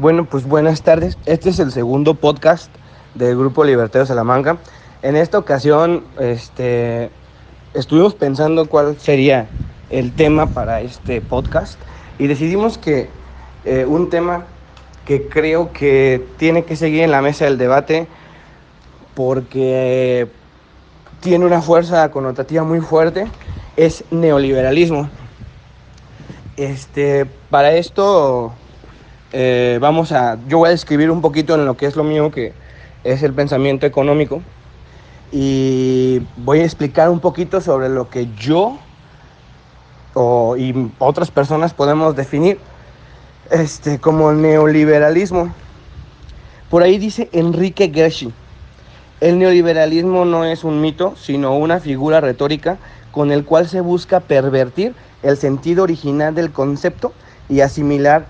Bueno, pues buenas tardes. Este es el segundo podcast del Grupo Libertario Salamanca. En esta ocasión, estuvimos pensando cuál sería el tema para este podcast y decidimos que un tema que creo que tiene que seguir en la mesa del debate porque tiene una fuerza connotativa muy fuerte es neoliberalismo. Para esto yo voy a describir un poquito en lo que es lo mío, que es el pensamiento económico, y voy a explicar un poquito sobre lo que yo y otras personas podemos definir como neoliberalismo. Por ahí dice Enrique Gershi: el neoliberalismo no es un mito, sino una figura retórica con el cual se busca pervertir el sentido original del concepto y asimilar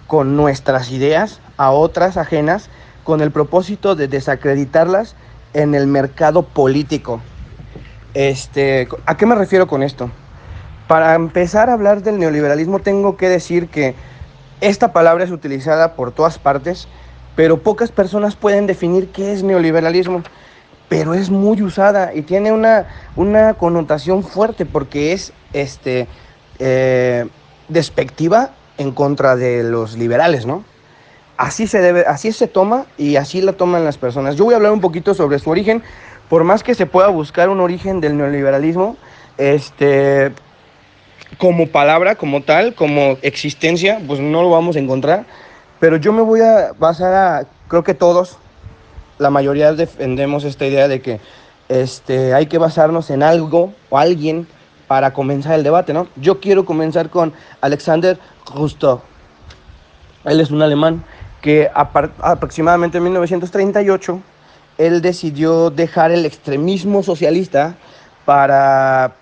con nuestras ideas a otras ajenas con el propósito de desacreditarlas en el mercado político. ¿A qué me refiero con esto? Para empezar a hablar del neoliberalismo tengo que decir que esta palabra es utilizada por todas partes, pero pocas personas pueden definir qué es neoliberalismo. Pero es muy usada y tiene una connotación fuerte porque es despectiva en contra de los liberales, ¿no? Así se toma y así la toman las personas. Yo voy a hablar un poquito sobre su origen, por más que se pueda buscar un origen del neoliberalismo, como palabra, como tal, como existencia, pues no lo vamos a encontrar. Pero yo me voy a basar creo que todos, la mayoría defendemos esta idea de que hay que basarnos en algo o alguien para comenzar el debate, ¿no? Yo quiero comenzar con Alexander Rostow. Él es un alemán que aproximadamente en 1938 él decidió dejar el extremismo socialista para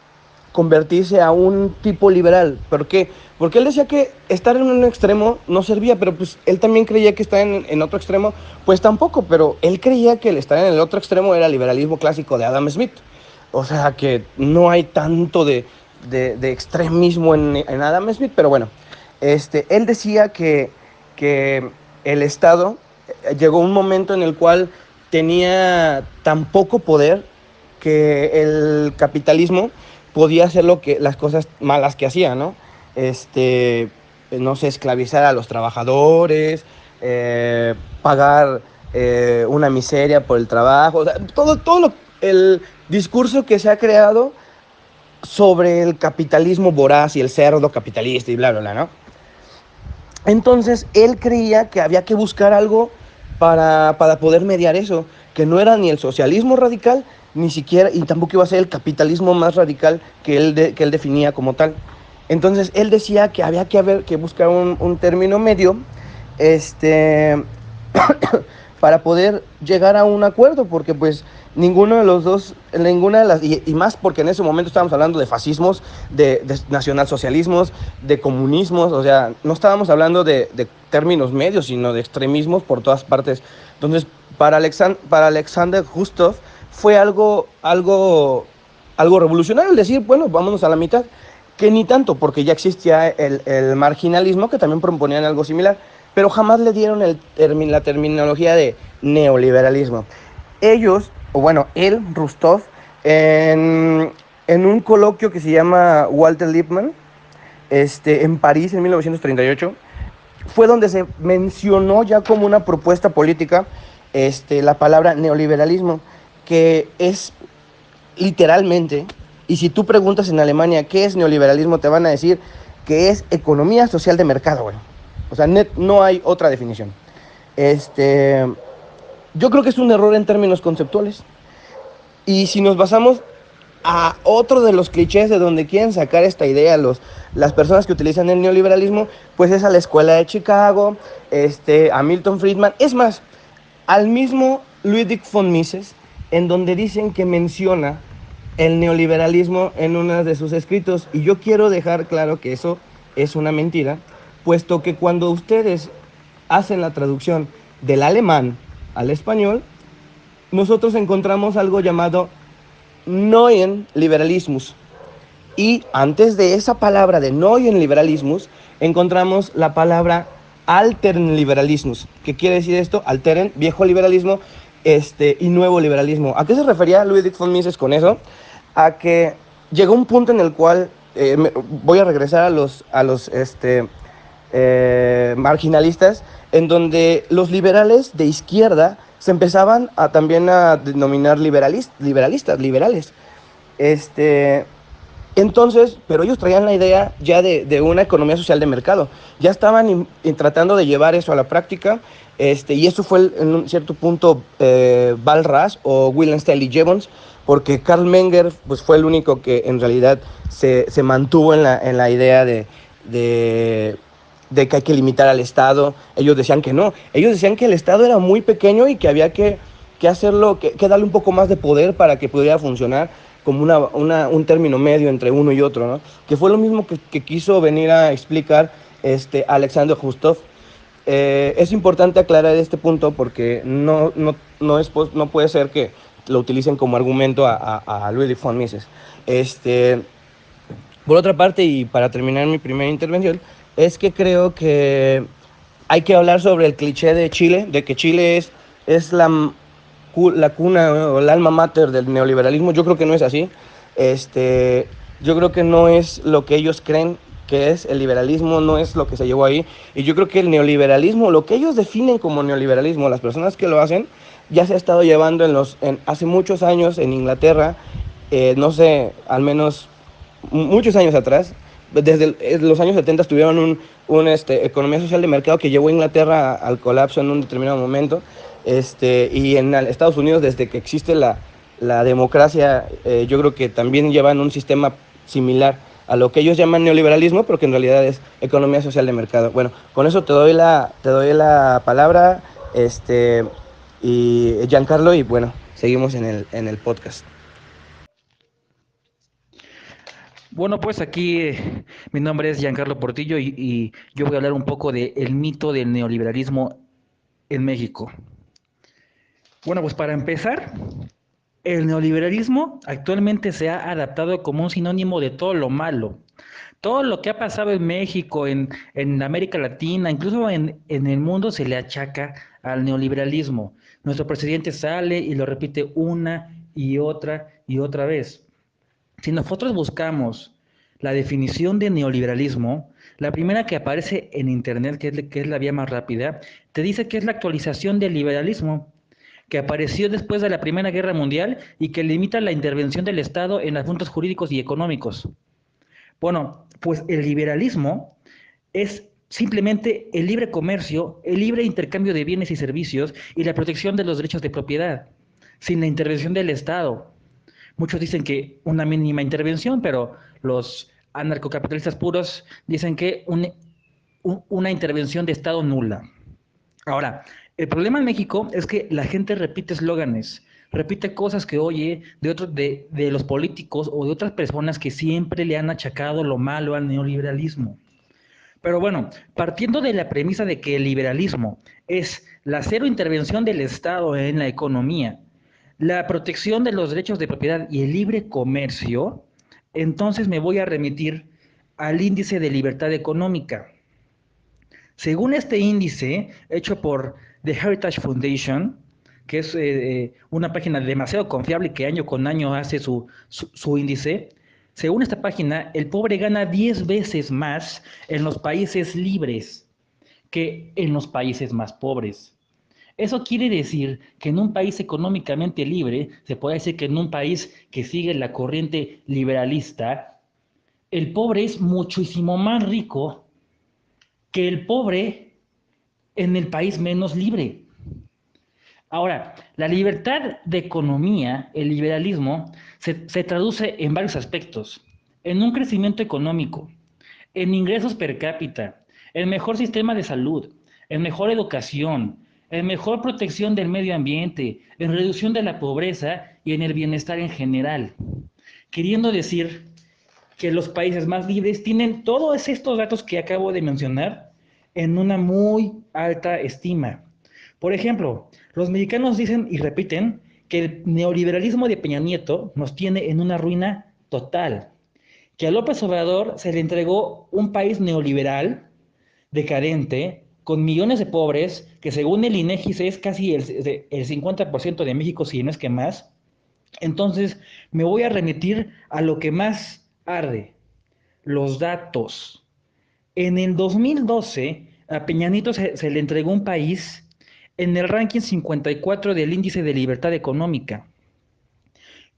convertirse a un tipo liberal. ¿Por qué? Porque él decía que estar en un extremo no servía, pero pues él también creía que estar en otro extremo, pues tampoco, pero él creía que el estar en el otro extremo era el liberalismo clásico de Adam Smith. O sea que no hay tanto de extremismo en Adam Smith, pero bueno, él decía que el Estado llegó un momento en el cual tenía tan poco poder que el capitalismo podía hacer las cosas malas que hacía, ¿no? No sé, esclavizar a los trabajadores, pagar una miseria por el trabajo, o sea, el discurso que se ha creado sobre el capitalismo voraz y el cerdo capitalista y bla, bla, bla, ¿no? Entonces él creía que había que buscar algo para poder mediar eso, que no era ni el socialismo radical, ni siquiera, y tampoco iba a ser el capitalismo más radical que él definía como tal. Entonces él decía que había que buscar un término medio, este, para poder llegar a un acuerdo, porque pues ninguno de los dos, ninguna de las, y más porque en ese momento estábamos hablando de fascismos, de nacionalsocialismos, de comunismos, o sea, no estábamos hablando de términos medios, sino de extremismos por todas partes. Entonces, para Alexander Gustov fue algo revolucionario el decir, bueno, vámonos a la mitad, que ni tanto, porque ya existía el marginalismo, que también proponían algo similar, pero jamás le dieron la terminología de neoliberalismo. Ellos, o bueno, él, Rustov, en un coloquio que se llama Walter Lippmann, en París en 1938, fue donde se mencionó ya como una propuesta política la palabra neoliberalismo, que es literalmente, y si tú preguntas en Alemania qué es neoliberalismo, te van a decir que es economía social de mercado, güey. O sea, no hay otra definición. Yo creo que es un error en términos conceptuales. Y si nos basamos a otro de los clichés de donde quieren sacar esta idea las personas que utilizan el neoliberalismo, pues es a la escuela de Chicago, a Milton Friedman, es más, al mismo Ludwig von Mises, en donde dicen que menciona el neoliberalismo en uno de sus escritos. Y yo quiero dejar claro que eso es una mentira, puesto que cuando ustedes hacen la traducción del alemán al español, nosotros encontramos algo llamado Neuen Liberalismus. Y antes de esa palabra de Neuen Liberalismus, encontramos la palabra altern liberalismus. ¿Qué quiere decir esto? Alteren, viejo liberalismo, y nuevo liberalismo. ¿A qué se refería Ludwig von Mises con eso? A que llegó un punto en el cual voy a regresar a los marginalistas, en donde los liberales de izquierda se empezaban a también a denominar liberalistas, liberales. Este, entonces, pero ellos traían la idea ya de una economía social de mercado. Ya estaban tratando de llevar eso a la práctica. Y eso fue en un cierto punto Val Ras o William Stanley Jevons, porque Karl Menger pues, fue el único que en realidad se mantuvo en la idea de, de que hay que limitar al Estado. Ellos decían que no. Ellos decían que el Estado era muy pequeño y que había que hacerlo, que darle un poco más de poder para que pudiera funcionar como un término medio entre uno y otro, ¿no? Que fue lo mismo que quiso venir a explicar Alexander Hustov. Es importante aclarar este punto porque no puede ser que lo utilicen como argumento a Ludwig von Mises. Por otra parte, y para terminar mi primera intervención, es que creo que hay que hablar sobre el cliché de Chile, de que Chile es la cuna o el alma mater del neoliberalismo. Yo creo que no es así. Yo creo que no es lo que ellos creen que es el liberalismo, no es lo que se llevó ahí. Y yo creo que el neoliberalismo, lo que ellos definen como neoliberalismo, las personas que lo hacen, ya se ha estado llevando hace muchos años en Inglaterra, no sé, al menos muchos años atrás. Desde los años 70 tuvieron economía social de mercado que llevó a Inglaterra al colapso en un determinado momento. Y en Estados Unidos, desde que existe la democracia, yo creo que también llevan un sistema similar a lo que ellos llaman neoliberalismo, pero que en realidad es economía social de mercado. Bueno, con eso te doy la palabra, y Giancarlo, y bueno, seguimos en el podcast. Bueno, pues aquí mi nombre es Giancarlo Portillo y yo voy a hablar un poco del mito del neoliberalismo en México. Bueno, pues para empezar, el neoliberalismo actualmente se ha adaptado como un sinónimo de todo lo malo. Todo lo que ha pasado en México, en América Latina, incluso en el mundo, se le achaca al neoliberalismo. Nuestro presidente sale y lo repite una y otra vez. Si nosotros buscamos la definición de neoliberalismo, la primera que aparece en Internet, que es la vía más rápida, te dice que es la actualización del liberalismo, que apareció después de la Primera Guerra Mundial y que limita la intervención del Estado en asuntos jurídicos y económicos. Bueno, pues el liberalismo es simplemente el libre comercio, el libre intercambio de bienes y servicios y la protección de los derechos de propiedad, sin la intervención del Estado. Muchos dicen que una mínima intervención, pero los anarcocapitalistas puros dicen que una intervención de Estado nula. Ahora, el problema en México es que la gente repite eslóganes, repite cosas que oye de los políticos o de otras personas que siempre le han achacado lo malo al neoliberalismo. Pero bueno, partiendo de la premisa de que el liberalismo es la cero intervención del Estado en la economía, la protección de los derechos de propiedad y el libre comercio, entonces me voy a remitir al índice de libertad económica. Según este índice, hecho por The Heritage Foundation, que es una página demasiado confiable que año con año hace su índice, según esta página, el pobre gana 10 veces más en los países libres que en los países más pobres. Eso quiere decir que en un país económicamente libre, se puede decir que en un país que sigue la corriente liberalista, el pobre es muchísimo más rico que el pobre en el país menos libre. Ahora, la libertad de economía, el liberalismo, se traduce en varios aspectos. En un crecimiento económico, en ingresos per cápita, en mejor sistema de salud, en mejor educación, en mejor protección del medio ambiente, en reducción de la pobreza y en el bienestar en general. Queriendo decir que los países más libres tienen todos estos datos que acabo de mencionar en una muy alta estima. Por ejemplo, los mexicanos dicen y repiten que el neoliberalismo de Peña Nieto nos tiene en una ruina total, que a López Obrador se le entregó un país neoliberal, decadente, con millones de pobres, que según el INEGI es casi el 50% de México, si no es que más. Entonces me voy a remitir a lo que más arde, los datos. En el 2012, a Peña Nieto se le entregó un país en el ranking 54 del índice de libertad económica.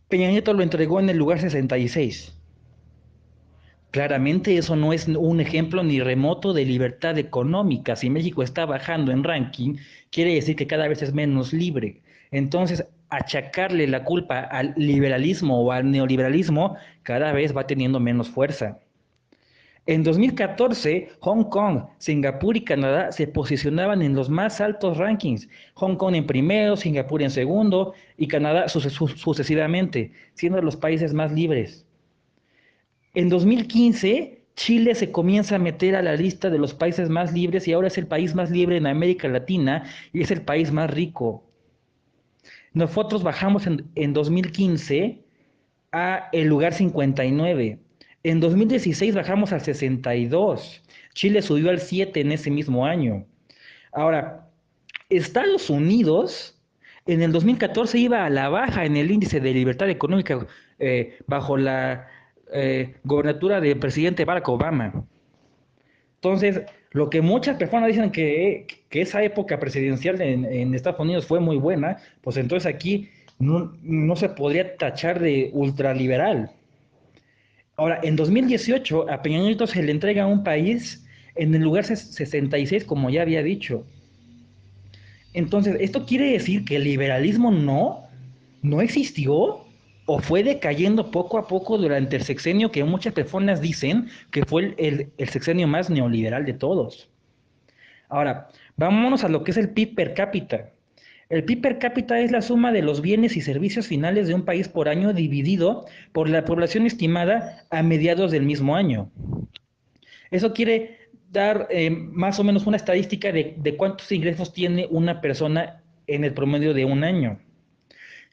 Peña Nieto lo entregó en el lugar 66. Claramente eso no es un ejemplo ni remoto de libertad económica. Si México está bajando en ranking, quiere decir que cada vez es menos libre. Entonces, achacarle la culpa al liberalismo o al neoliberalismo cada vez va teniendo menos fuerza. En 2014, Hong Kong, Singapur y Canadá se posicionaban en los más altos rankings. Hong Kong en primero, Singapur en segundo y Canadá sucesivamente, siendo los países más libres. En 2015, Chile se comienza a meter a la lista de los países más libres y ahora es el país más libre en América Latina y es el país más rico. Nosotros bajamos en 2015 a el lugar 59. En 2016 bajamos al 62. Chile subió al 7 en ese mismo año. Ahora, Estados Unidos en el 2014 iba a la baja en el índice de libertad económica bajo la gobernatura del presidente Barack Obama. Entonces, lo que muchas personas dicen que esa época presidencial en Estados Unidos fue muy buena, pues entonces aquí no se podría tachar de ultraliberal. Ahora, en 2018 a Peña Nieto se le entrega un país en el lugar 66, como ya había dicho. Entonces, ¿esto quiere decir que el liberalismo no existió o fue decayendo poco a poco durante el sexenio que muchas personas dicen que fue el sexenio más neoliberal de todos? Ahora, vámonos a lo que es el PIB per cápita. El PIB per cápita es la suma de los bienes y servicios finales de un país por año dividido por la población estimada a mediados del mismo año. Eso quiere dar más o menos una estadística de cuántos ingresos tiene una persona en el promedio de un año.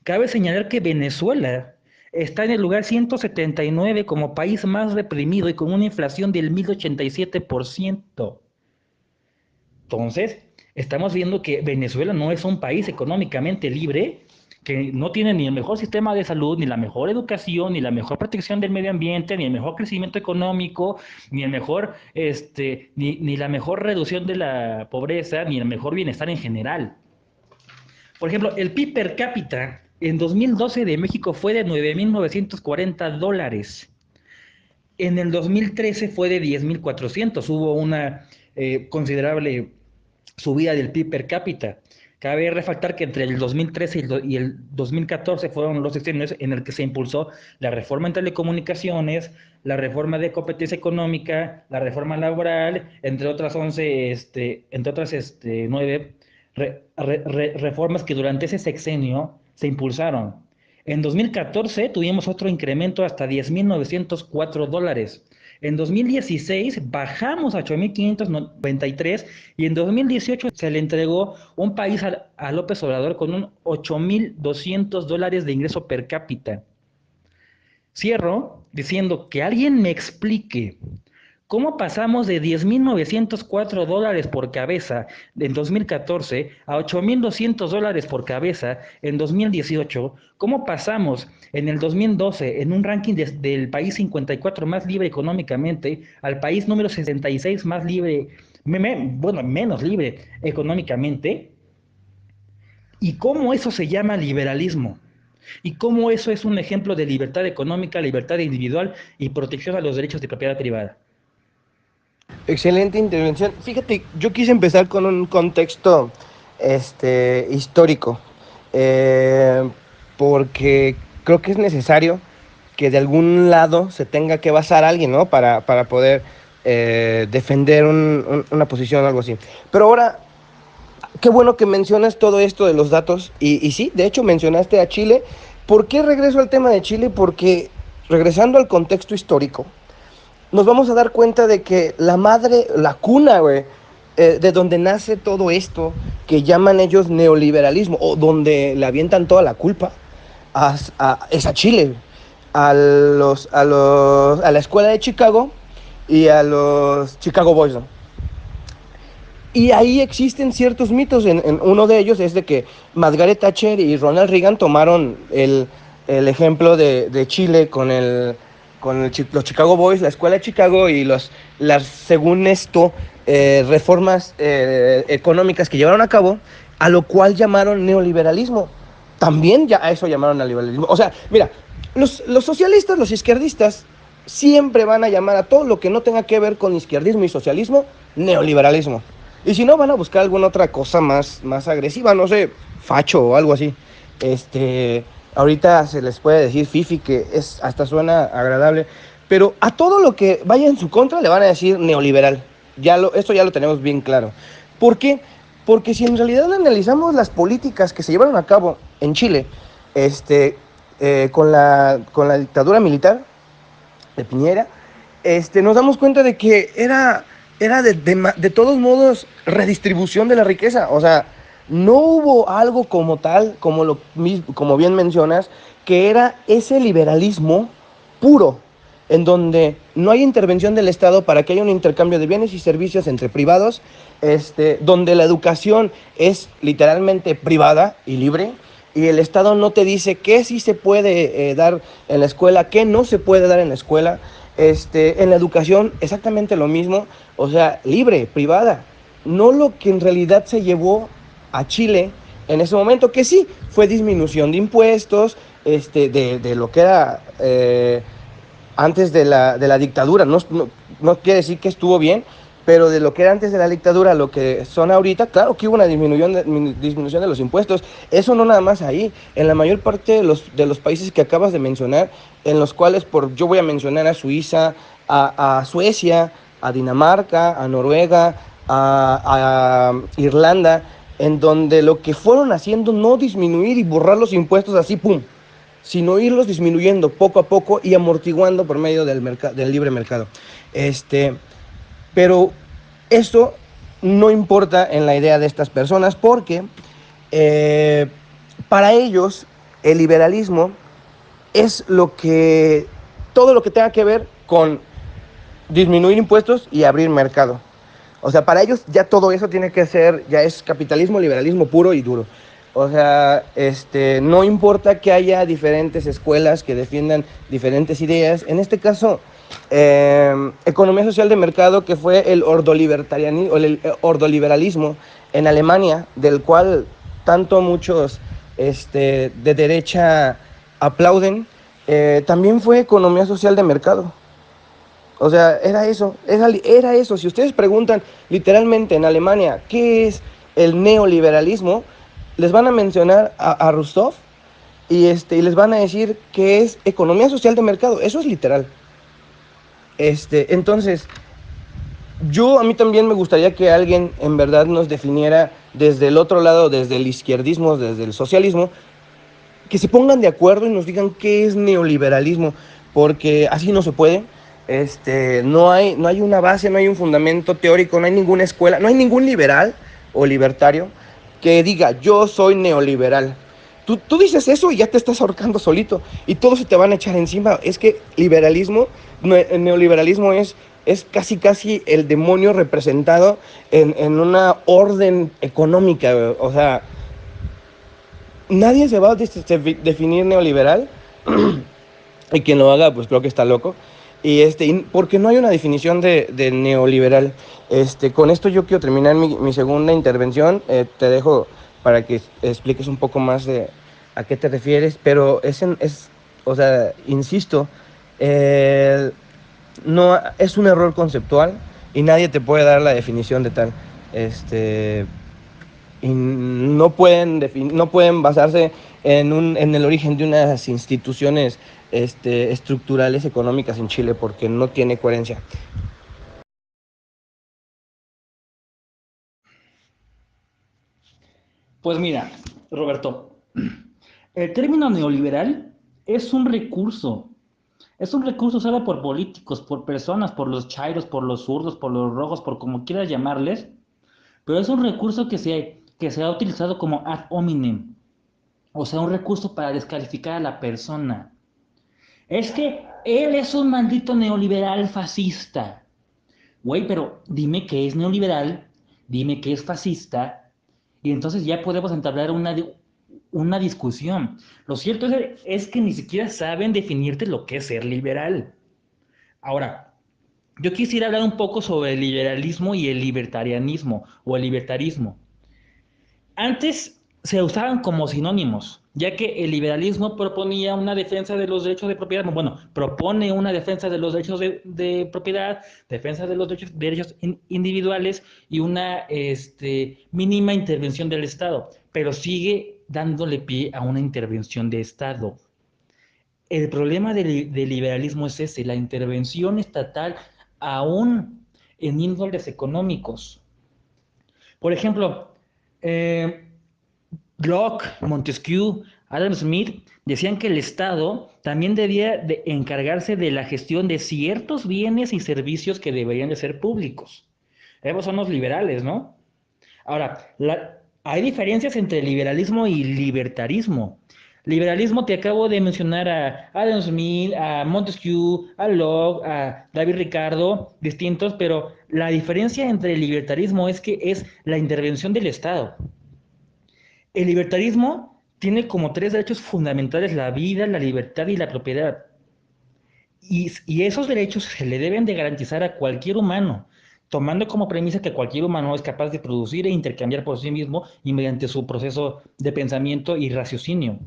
Cabe señalar que Venezuela está en el lugar 179 como país más reprimido y con una inflación del 1087%. Entonces, estamos viendo que Venezuela no es un país económicamente libre, que no tiene ni el mejor sistema de salud, ni la mejor educación, ni la mejor protección del medio ambiente, ni el mejor crecimiento económico, ni el mejor, ni la mejor reducción de la pobreza, ni el mejor bienestar en general. Por ejemplo, el PIB per cápita en 2012 de México fue de $9,940. En el 2013 fue de 10,400. Hubo una considerable subida del PIB per cápita. Cabe resaltar que entre el 2013 y el 2014 fueron los sexenios en el que se impulsó la reforma en telecomunicaciones, la reforma de competencia económica, la reforma laboral, entre otras 9 reformas que durante ese sexenio se impulsaron. En 2014 tuvimos otro incremento hasta $10,904. En 2016 bajamos a 8,593 y en 2018 se le entregó un país a López Obrador con un $8,200 de ingreso per cápita. Cierro diciendo que alguien me explique cómo pasamos de $10,904 por cabeza en 2014 a $8,200 por cabeza en 2018. ¿Cómo pasamos en el 2012 en un ranking del país 54 más libre económicamente al país número 66 más libre, menos libre económicamente? ¿Y cómo eso se llama liberalismo? ¿Y cómo eso es un ejemplo de libertad económica, libertad individual y protección a los derechos de propiedad privada? Excelente intervención. Fíjate, yo quise empezar con un contexto histórico, porque creo que es necesario que de algún lado se tenga que basar a alguien, ¿no? Para poder defender una posición o algo así. Pero ahora, qué bueno que mencionas todo esto de los datos. Y sí, de hecho mencionaste a Chile. ¿Por qué regreso al tema de Chile? Porque regresando al contexto histórico, nos vamos a dar cuenta de que la madre, la cuna, güey, de donde nace todo esto que llaman ellos neoliberalismo, o donde le avientan toda la culpa, es a Chile, a la escuela de Chicago y a los Chicago Boys, ¿no? Y ahí existen ciertos mitos. Uno de ellos es de que Margaret Thatcher y Ronald Reagan tomaron el ejemplo de Chile con los Chicago Boys, la escuela de Chicago y las, según esto, reformas económicas que llevaron a cabo, a lo cual llamaron neoliberalismo. También ya a eso llamaron neoliberalismo. O sea, mira, los socialistas, los izquierdistas, siempre van a llamar a todo lo que no tenga que ver con izquierdismo y socialismo neoliberalismo. Y si no, van a buscar alguna otra cosa más agresiva, no sé, facho o algo así. Ahorita se les puede decir fifi, que hasta suena agradable, pero a todo lo que vaya en su contra le van a decir neoliberal. Esto ya lo tenemos bien claro. ¿Por qué? Porque si en realidad analizamos las políticas que se llevaron a cabo en Chile, con la dictadura militar de Piñera, nos damos cuenta de que era de todos modos redistribución de la riqueza. O sea, no hubo algo como tal, como bien mencionas, que era ese liberalismo puro, en donde no hay intervención del Estado para que haya un intercambio de bienes y servicios entre privados, donde la educación es literalmente privada y libre, y el Estado no te dice qué sí se puede dar en la escuela, qué no se puede dar en la escuela. En la educación exactamente lo mismo, o sea, libre, privada, no lo que en realidad se llevó a Chile en ese momento, que sí, fue disminución de impuestos, de lo que era antes de la dictadura. No quiere decir que estuvo bien, pero de lo que era antes de la dictadura, lo que son ahorita, claro que hubo una disminución de los impuestos. Eso no nada más ahí, en la mayor parte de los países que acabas de mencionar, en los cuales yo voy a mencionar a Suiza, a Suecia, a Dinamarca, a Noruega, a Irlanda, en donde lo que fueron haciendo no disminuir y borrar los impuestos así, pum, sino irlos disminuyendo poco a poco y amortiguando por medio del libre mercado. Este, pero esto no importa en la idea de estas personas porque eh, para ellos el liberalismo es todo lo que tenga que ver con disminuir impuestos y abrir mercado. O sea, para ellos ya todo eso tiene que ser, ya es capitalismo, liberalismo puro y duro. O sea, no importa que haya diferentes escuelas que defiendan diferentes ideas. En este caso, economía social de mercado, que fue el ordoliberalismo en Alemania, del cual tanto muchos de derecha aplauden, también fue economía social de mercado. O sea, era eso. Si ustedes preguntan literalmente en Alemania qué es el neoliberalismo, les van a mencionar a Rousseau y les van a decir que es economía social de mercado. Eso es literal. Entonces, a mí también me gustaría que alguien en verdad nos definiera desde el otro lado, desde el izquierdismo, desde el socialismo, que se pongan de acuerdo y nos digan qué es neoliberalismo, porque así no se puede. No hay una base, no hay un fundamento teórico, no hay ninguna escuela, no hay ningún liberal o libertario que diga yo soy neoliberal. Tú dices eso y ya te estás ahorcando solito y todos se te van a echar encima. Es que el neoliberalismo es casi casi el demonio representado en una orden económica. O sea, nadie se va a definir neoliberal y quien lo haga pues creo que está loco. Porque no hay una definición de neoliberal. Con esto yo quiero terminar mi segunda intervención. Te dejo para que expliques un poco más de a qué te refieres, pero o sea, insisto, eh, no es un error conceptual y nadie te puede dar la definición de tal. Y no pueden basarse en el origen de unas instituciones estructurales económicas en Chile porque no tiene coherencia. Pues mira, Roberto, el término neoliberal es un recurso usado por políticos, por personas, por los chairos, por los zurdos, por los rojos, por como quieras llamarles, pero es un recurso que se ha utilizado como ad hominem, o sea, un recurso para descalificar a la persona. Es que él es un maldito neoliberal fascista. Güey, pero dime qué es neoliberal dime qué es fascista, y entonces ya podemos entablar una discusión. Lo cierto es que ni siquiera saben definirte lo que es ser liberal. Ahora, yo quisiera hablar un poco sobre el liberalismo y el libertarianismo o el libertarismo. Antes se usaban como sinónimos, ya que el liberalismo proponía una defensa de los derechos de propiedad, bueno, propone una defensa de los derechos de propiedad, defensa de los derechos individuales y una mínima intervención del Estado, pero sigue dándole pie a una intervención de Estado. El problema del liberalismo es ese, la intervención estatal aún en índoles económicos. Por ejemplo, eh, Locke, Montesquieu, Adam Smith decían que el Estado también debía de encargarse de la gestión de ciertos bienes y servicios que deberían de ser públicos. Esos son los liberales, ¿no? Ahora, hay diferencias entre liberalismo y libertarismo. Liberalismo, te acabo de mencionar a Adam Smith, a Montesquieu, a Locke, a David Ricardo, distintos, pero la diferencia entre el libertarismo es que es la intervención del Estado. El libertarismo tiene como tres derechos fundamentales: la vida, la libertad y la propiedad. Y esos derechos se le deben de garantizar a cualquier humano, tomando como premisa que cualquier humano es capaz de producir e intercambiar por sí mismo y mediante su proceso de pensamiento y raciocinio.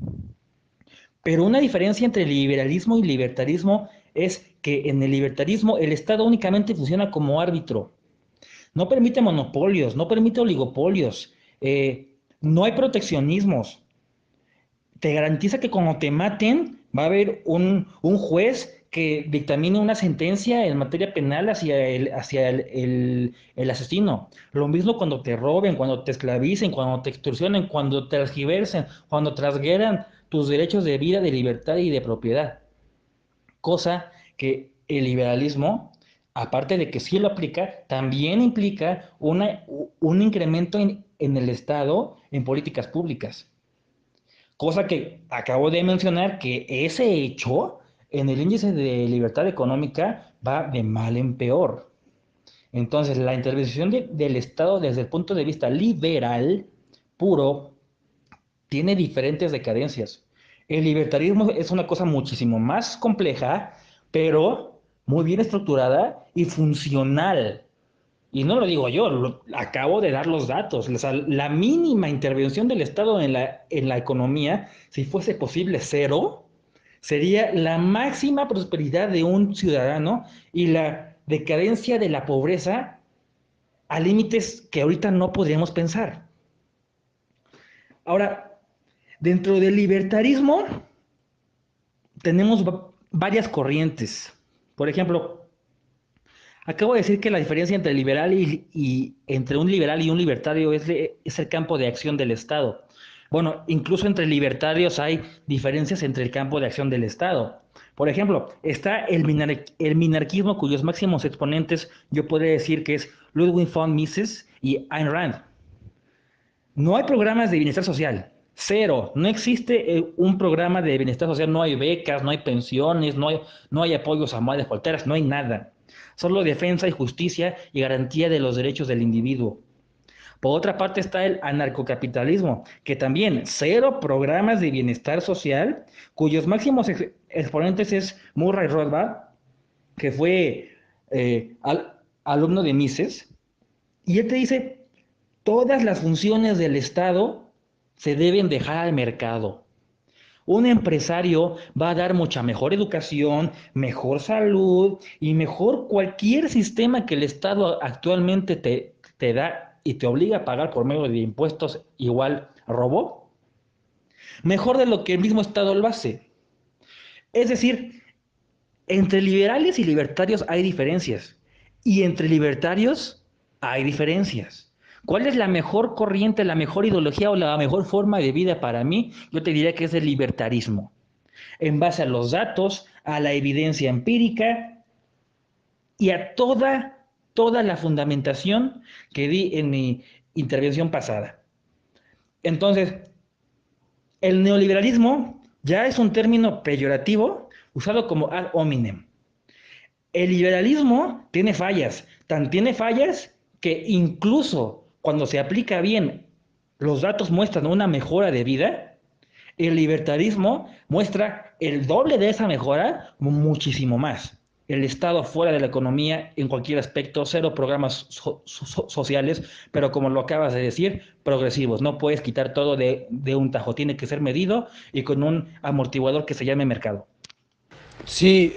Pero una diferencia entre liberalismo y libertarismo es que en el libertarismo el Estado únicamente funciona como árbitro. No permite monopolios, no permite oligopolios, no hay proteccionismos. Te garantiza que cuando te maten va a haber un juez que dictamine una sentencia en materia penal hacia el asesino. Lo mismo cuando te roben, cuando te esclavicen, cuando te extorsionen, cuando te transgiversen, cuando transgredan tus derechos de vida, de libertad y de propiedad. Cosa que el liberalismo, aparte de que sí lo aplica, también implica un incremento en el Estado en políticas públicas. Cosa que acabo de mencionar que ese hecho en el índice de libertad económica va de mal en peor. Entonces, la intervención del Estado desde el punto de vista liberal puro tiene diferentes decadencias. El libertarismo es una cosa muchísimo más compleja, pero muy bien estructurada y funcional. Y no lo digo yo, acabo de dar los datos. O sea, la mínima intervención del Estado en la economía, si fuese posible cero, sería la máxima prosperidad de un ciudadano y la decadencia de la pobreza a límites que ahorita no podríamos pensar. Ahora, dentro del libertarismo tenemos varias corrientes. Por ejemplo, acabo de decir que la diferencia entre liberal y entre un liberal y un libertario es el campo de acción del Estado. Bueno, incluso entre libertarios hay diferencias entre el campo de acción del Estado. Por ejemplo, está el minarquismo, cuyos máximos exponentes yo podría decir que es Ludwig von Mises y Ayn Rand. No hay programas de bienestar social. Cero. No existe un programa de bienestar social. No hay becas, no hay pensiones, no hay apoyos a madres solteras, no hay nada. Solo defensa y justicia y garantía de los derechos del individuo. Por otra parte está el anarcocapitalismo, que también cero programas de bienestar social, cuyos máximos exponentes es Murray Rothbard, que fue alumno de Mises, y él te dice: todas las funciones del Estado se deben dejar al mercado. Un empresario va a dar mucha mejor educación, mejor salud y mejor cualquier sistema que el Estado actualmente te da y te obliga a pagar por medio de impuestos igual robo, mejor de lo que el mismo Estado lo hace. Es decir, entre liberales y libertarios hay diferencias y entre libertarios hay diferencias. ¿Cuál es la mejor corriente, la mejor ideología o la mejor forma de vida para mí? Yo te diría que es el libertarismo. En base a los datos, a la evidencia empírica y a toda la fundamentación que di en mi intervención pasada. Entonces, el neoliberalismo ya es un término peyorativo usado como ad hominem. El liberalismo tiene fallas, tan tiene fallas que incluso cuando se aplica bien, los datos muestran una mejora de vida. El libertarismo muestra el doble de esa mejora, muchísimo más. El Estado fuera de la economía en cualquier aspecto, cero programas sociales, pero como lo acabas de decir, progresivos. No puedes quitar todo de un tajo, tiene que ser medido y con un amortiguador que se llame mercado. Sí,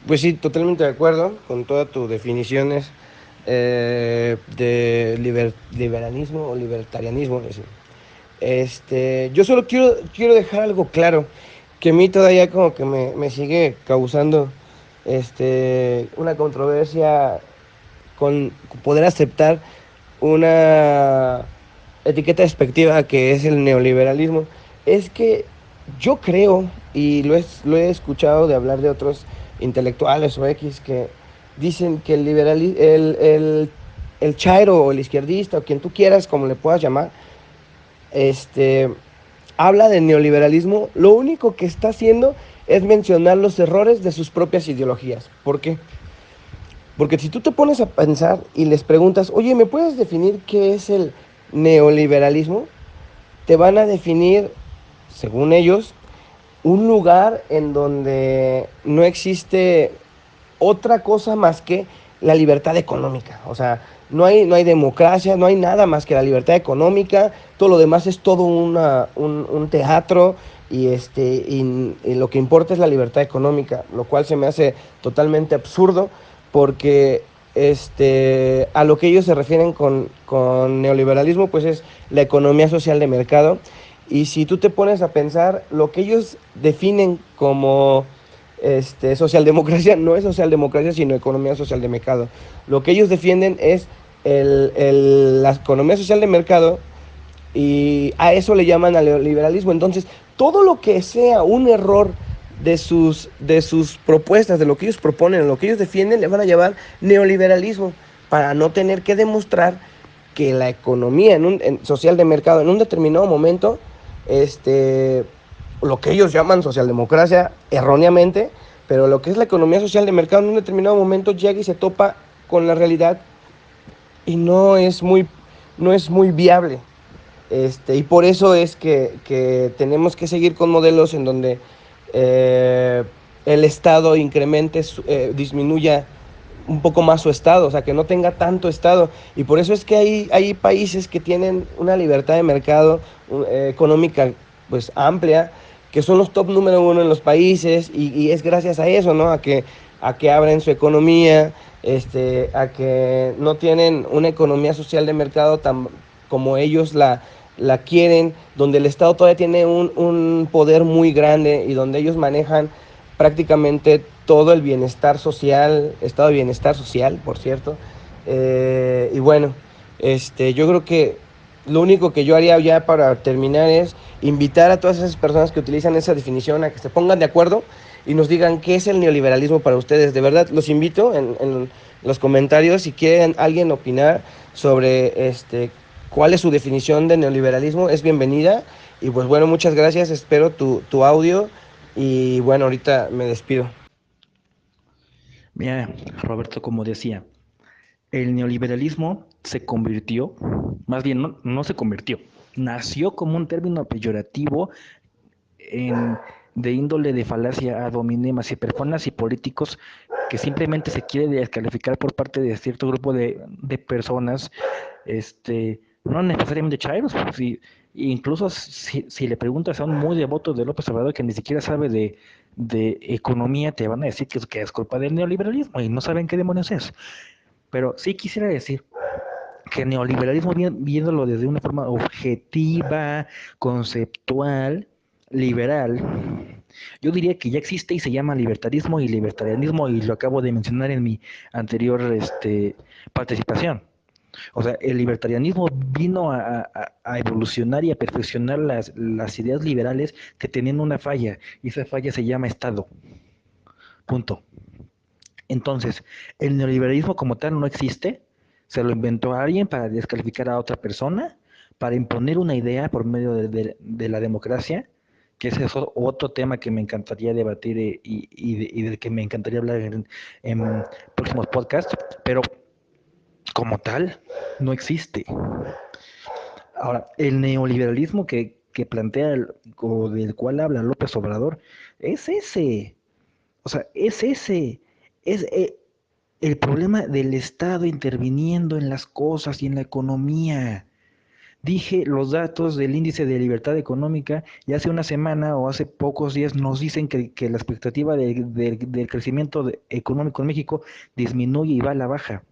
pues sí, totalmente de acuerdo con todas tus definiciones de liberalismo o libertarianismo. Yo solo quiero dejar algo claro, que a mí todavía como que me sigue causando una controversia con poder aceptar una etiqueta despectiva que es el neoliberalismo. Es que yo creo, y lo he escuchado de hablar de otros intelectuales o X, que dicen que el chairo o el izquierdista o quien tú quieras, como le puedas llamar, este, habla de neoliberalismo, lo único que está haciendo es mencionar los errores de sus propias ideologías. ¿Por qué? Porque si tú te pones a pensar y les preguntas, oye, ¿me puedes definir qué es el neoliberalismo? Te van a definir, según ellos, un lugar en donde no existe otra cosa más que la libertad económica. O sea, no hay democracia, no hay nada más que la libertad económica. Todo lo demás es todo un teatro y lo que importa es la libertad económica, lo cual se me hace totalmente absurdo porque a lo que ellos se refieren con neoliberalismo, pues es la economía social de mercado. Y si tú te pones a pensar, lo que ellos definen como socialdemocracia no es socialdemocracia, sino economía social de mercado. Lo que ellos defienden es la economía social de mercado y a eso le llaman al liberalismo. Entonces, todo lo que sea un error de sus propuestas, de lo que ellos proponen, de lo que ellos defienden, le van a llamar neoliberalismo para no tener que demostrar que la economía social de mercado en un determinado momento, este, lo que ellos llaman socialdemocracia erróneamente, pero lo que es la economía social de mercado en un determinado momento llega y se topa con la realidad y no es muy viable. Y por eso es que tenemos que seguir con modelos en donde eh, el Estado incremente, disminuya un poco más su Estado, o sea, que no tenga tanto Estado. Y por eso es que hay países que tienen una libertad de mercado económica pues amplia, que son los top número uno en los países, y es gracias a eso, ¿no? A que abren su economía, a que no tienen una economía social de mercado tan como ellos la quieren, donde el Estado todavía tiene un poder muy grande y donde ellos manejan prácticamente todo el bienestar social, estado de bienestar social, por cierto. Y bueno, yo creo que lo único que yo haría ya para terminar es invitar a todas esas personas que utilizan esa definición a que se pongan de acuerdo y nos digan qué es el neoliberalismo para ustedes. De verdad, los invito en los comentarios si quieren alguien opinar sobre cuál es su definición de neoliberalismo, es bienvenida. Y pues bueno, muchas gracias, espero tu audio y bueno, ahorita me despido. Mira, Roberto, como decía, el neoliberalismo se convirtió, más bien no se convirtió, nació como un término peyorativo en, de índole de falacia ad hominem hacia personas y políticos que simplemente se quiere descalificar por parte de cierto grupo de personas, no necesariamente chairos, si, incluso si le preguntas a un muy devoto de López Obrador que ni siquiera sabe de economía, te van a decir que es culpa del neoliberalismo y no saben qué demonios es. Pero sí quisiera decir que el neoliberalismo, viéndolo desde una forma objetiva, conceptual, liberal, yo diría que ya existe y se llama libertarismo y libertarianismo y lo acabo de mencionar en mi anterior participación. O sea, el libertarianismo vino a evolucionar y a perfeccionar las ideas liberales que tenían una falla y esa falla se llama Estado. Punto. Entonces, el neoliberalismo como tal no existe, se lo inventó alguien para descalificar a otra persona, para imponer una idea por medio de la democracia, que ese es otro tema que me encantaría debatir y del que me encantaría hablar en próximos podcasts, pero como tal no existe. Ahora, el neoliberalismo que plantea o del cual habla López Obrador es ese. O sea, es ese. Es el problema del Estado interviniendo en las cosas y en la economía. Dije los datos del índice de libertad económica y hace una semana o hace pocos días nos dicen que la expectativa del crecimiento económico en México disminuye y va a la baja.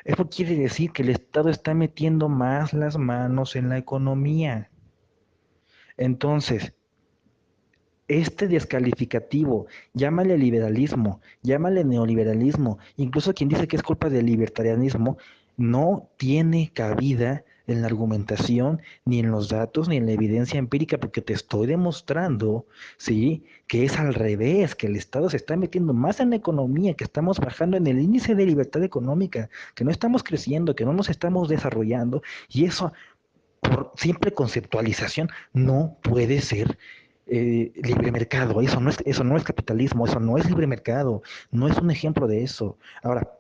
Eso quiere decir que el Estado está metiendo más las manos en la economía. Entonces, este descalificativo, llámale liberalismo, llámale neoliberalismo, incluso quien dice que es culpa del libertarianismo, no tiene cabida en la argumentación, ni en los datos, ni en la evidencia empírica, porque te estoy demostrando, ¿sí?, que es al revés, que el Estado se está metiendo más en la economía, que estamos bajando en el índice de libertad económica, que no estamos creciendo, que no nos estamos desarrollando, y eso, por simple conceptualización, no puede ser libre mercado. Eso no es capitalismo, eso no es libre mercado, no es un ejemplo de eso. Ahora,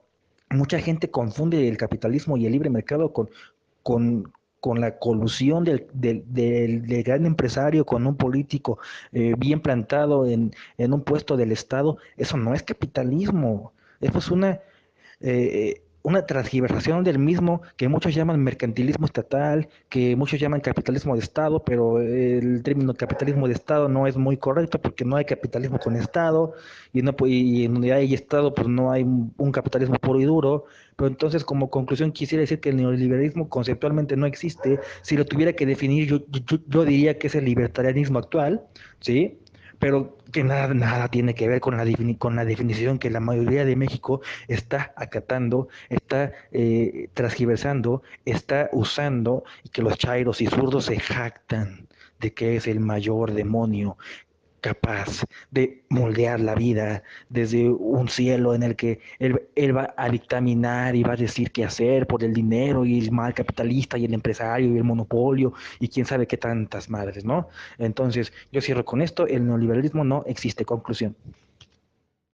mucha gente confunde el capitalismo y el libre mercado con la colusión del gran empresario con un político bien plantado en un puesto del Estado. Eso no es capitalismo, eso es una transgiversación del mismo que muchos llaman mercantilismo estatal, que muchos llaman capitalismo de Estado, pero el término capitalismo de Estado no es muy correcto porque no hay capitalismo con Estado y, no, y en donde hay Estado pues no hay un capitalismo puro y duro. Pero entonces como conclusión quisiera decir que el neoliberalismo conceptualmente no existe. Si lo tuviera que definir, yo diría que es el libertarianismo actual, ¿sí? Pero que nada tiene que ver con la definición que la mayoría de México está acatando, está transgiversando, está usando, y que los chairos y zurdos se jactan de que es el mayor demonio capaz de moldear la vida desde un cielo en el que él va a dictaminar y va a decir qué hacer por el dinero y el mal capitalista y el empresario y el monopolio y quién sabe qué tantas madres, ¿no? Entonces, yo cierro con esto, el neoliberalismo no existe. Conclusión.